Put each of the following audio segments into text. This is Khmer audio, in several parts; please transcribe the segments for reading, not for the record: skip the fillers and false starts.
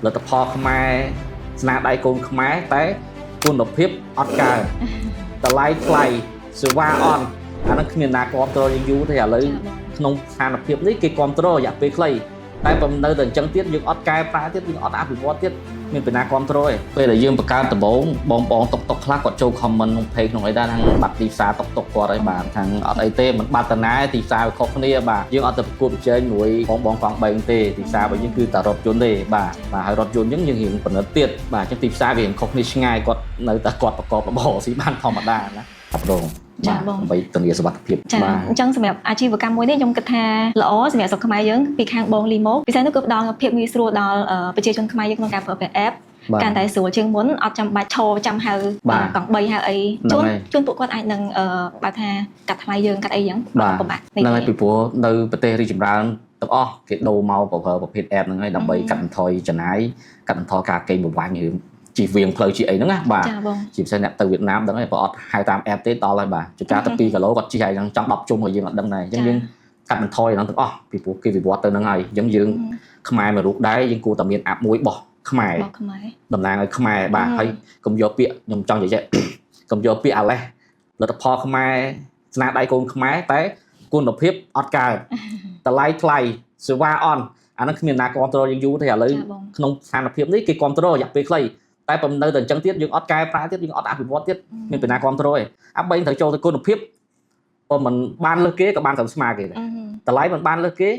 លទ្ធផលខ្មែរស្នាដៃកូនខ្មែរតែគុណភាពអត់កើនតម្លៃថ្លៃសេវាអន់អានឹងគ្មានណាគ្រប់គ្រងយើងយូរទេឥឡូវក្នុងស្ថានភាពនេះគេគ្រប់គ្រងរយៈពេលខ្លីតែបើនៅតែអញ្ចឹងទៀតយើងអត់កែប្រែទៀតយើងអត់អភិវឌ្ឍទៀតមានពីណាគ្រប់គ្រងទេពេលដែលយើងបង្កើតដំបូងបងតុកខ្លះគាត់ចូល comment ក្នុង page ក្នុងអីដែរខាងបាត់ទីផ្សារតុកគាត់អីបាទខាងអត់អីទេមិនបាត់តាណាទីផ្សារវាខុសគ្នាបាទយើងអត់ទៅប្រកួតប្រជែងមួយបងកង់3ទេទីផ្សាររបស់យើងគឺតែរថយន្តទេបាទហើយរថយន្តយើងរៀងផលិតទៀតបាទអញ្ចឹងទីផ្សារវារៀងខុសគ្នាឆ្ងាយគាត់នៅតែគាត់ប្រកបរបរស៊ីបានធម្មតាណាអត់បងចាបងដើម្បីធានាសុវត្ថិភាពបាទអញ្ចឹងសម្រាប់អាជីវកម្មមួយនេះខ្ញុំគិតថាល្អសម្រាប់ស្រុកខ្មែរយើងពីខាងបងលីម៉ូពិសេសនោះគឺផ្ដល់ភាពងាយស្រួលដល់ប្រជាជនខ្មែរយើងក្នុងការប្រើប្រាស់ app កាន់តែស្រួលជាងមុនអត់ចាំបាច់ឈរចាំហៅកង់3ហៅអីជួនពួកគាត់អាចនឹងបើថាកាត់ថ្លៃយើងកាត់អីចឹងពិបាកហ្នឹងហើយពីព្រោះនៅប្រទេសរីកចម្រើនទាំងអស់គេដូរមកប្រើប្រភេទ app ហ្នឹងហើយដើម្បីកាត់បន្ថយចំណាយកាត់បន្ថយការកេងប្រវ័ញ្ចឬជីវៀងផ្លូវជីអីហ្នឹងណាបាទជាពិសេសអ្នកទៅវៀតណាមដឹងហើយបើអត់ហៅតាម app ទេដល់ហើយបាទចុចការទៅ2គីឡូគាត់ជិះហើយចង់10ជុំហើយយើងអត់ដឹងដែរអញ្ចឹងយើងកាត់បន្ថយហ្នឹងទាំងអស់ពីព្រោះគេវិវត្តទៅហ្នឹងហើយអញ្ចឹងយើងខ្មែរមួយរូបដែរយើងគួរតែមាន app មួយបោះខ្មែរតំណាងឲ្យខ្មែរបាទហើយកុំយកពាក្យខ្ញុំចង់និយាយកុំយកពាក្យអាឡេះលទ្ធផលខ្មែរស្នាដៃកូនខ្មែរតែគុណភាពអត់កើនតម្លៃថ្លៃសេវាអន់អានឹងគ្មានណាគ្រប់គ្រងយើងយូរទេឥឡូវក្នុងស្ថានភាពនេះគេគ្រប់គ្រងរយៈពេលខ្លីតែបើនៅតែអញ្ចឹងទៀតយើងអត់កែប្រែទៀតយើងអត់អភិវឌ្ឍទៀតមានពីណាគ្រប់គ្រងទេអា3ត្រូវចូលទៅគុណភាពបើមិនបានលើសគេក៏បានត្រូវស្មើគេដែរតម្លៃមិនបានលើសគេ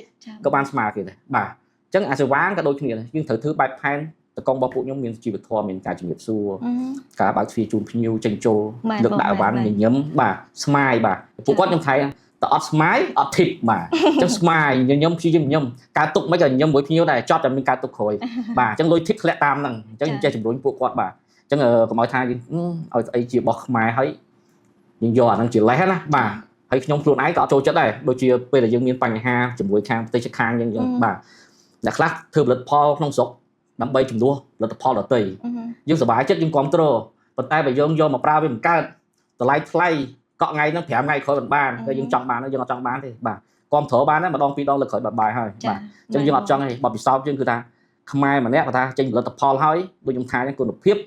ក៏បានស្មើគេដែរបាទអញ្ចឹងអាសេវាក៏ដូចគ្នាដែរយើងត្រូវធ្វើបែបផែនតកងរបស់ពួកខ្ញុំមានជីវធម៌មានការជំរាបសួរការបើកទ្វារជូនភ្ញៀវចេញចូលលើកដាក់អីវ៉ាន់ញញឹមបាទស្មាយបាទពួកគាត់ខ្ញុំថៃតែអត់ស្មាយអត់ធីបបាទអញ្ចឹងស្មាយញញឹមព្យាយាមញញឹមការទុកមិនក៏ញញឹមមួយភ្ញៀវដែរចត់តែមានការទុកក្រោយបាទអញ្ចឹងលុយធីបធ្លាក់តាមហ្នឹងអញ្ចឹងចេះជំរុញពួកគាត់បាទអញ្ចឹងកុំឲ្យថាយើងឲ្យស្អីជារបស់ខ្មែរហើយយើងយកអាហ្នឹងជាលេសណាបាទហើយខ្ញុំខ្លួនឯងក៏អត់ចូលចិត្តដែរដូចជាពេលដែលយើងមានបញ្ហាជាមួយខាងប្រទេសជិតខាងយើងអញ្ចឹងបាទអ្នកខ្លះធ្វើផលិតផលក្នុងស្រុកដើម្បីជំនួសលទ្ធផលដទៃយើងសប្បាយចិត្តយើងគ្រប់គ្រងប៉ុន្តែបើយើងយកមកប្រើវាមិនកើតតម្លៃថ្លៃកក់ថ្ងៃហ្នឹង5ថ្ងៃក្រោយមិនបានតែយើងចង់បានយើងអត់ចង់បានទេបាទគ្រប់គ្រងបានតែម្ដងពីរដងលើក្រោយបាយហើយបាទអញ្ចឹងយើងអត់ចង់ទេបទពិសោធន៍យើងគឺថាខ្មែរម្នាក់គាត់ថាចេញផលិតផលហើយដូចខ្ញុំថាហ្នឹងគុណភាព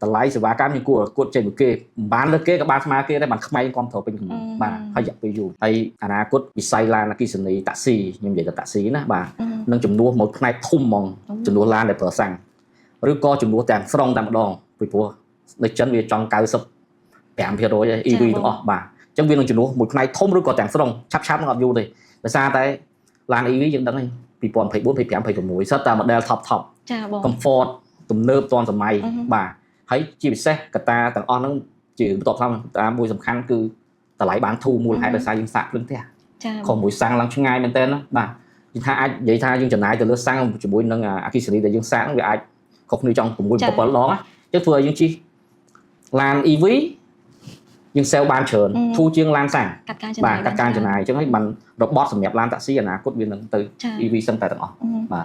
តម្លៃសេវាកម្មយើងគួរចេញពីគេមិនបានលើគេក៏បានស្មើគេដែរបានខ្មែរគ្រប់គ្រងពេញបាទហើយរយៈពេលយូរហើយអនាគតវិស័យឡានអគ្គិសនីតាក់ស៊ីខ្ញុំនិយាយទៅតាក់ស៊ីណាបាទនឹងជំនួសមកផ្នែកធំហ្មងជំនួសឡានដែលប្រើសាំងឬក៏ជំនួសទាំងស្រុងតែម្ដងពីព្រោះនៅចិនវាចង់95% EV ទាំងអស់បាទអញ្ចឹងវានឹងជំនួសមួយផ្នែកធំឬក៏ទាំងស្រុងឆាប់នឹងអត់យូរទេដោយសារតែឡាន EV យើងដឹងហើយ2024 25 26សិតតែ model top ចាបង comfort ទំនើបទាន់សម័យបាទហើយជាពិសេសកត្តាទាំងអស់ហ្នឹងជាបន្ទាប់តាមកត្តាមួយសំខាន់គឺតម្លៃបានធូរមូលហេតុដោយសារយើងសាកភ្លើងផ្ទះចាខុសមួយសាំងឡើងឆ្ងាយមែនតើណាបាទយើងថាអាចនិយាយថាយើងចំណាយទៅលើសាំងជាមួយនឹងអគ្គិសនីដែលយើងសាកវាអាចខុសគ្នាចង់6 7ដងណាចឹងធ្វើឲ្យយើងជិះឡាន EV យើងសេលបានច្រើនធូរជាងឡានសាំងបាទកាត់ការចំណាយអញ្ចឹងហើយបានរបត់សម្រាប់ឡានតាក់ស៊ីអនាគតវានឹងទៅ EV សិនតែទាំងអស់បាទ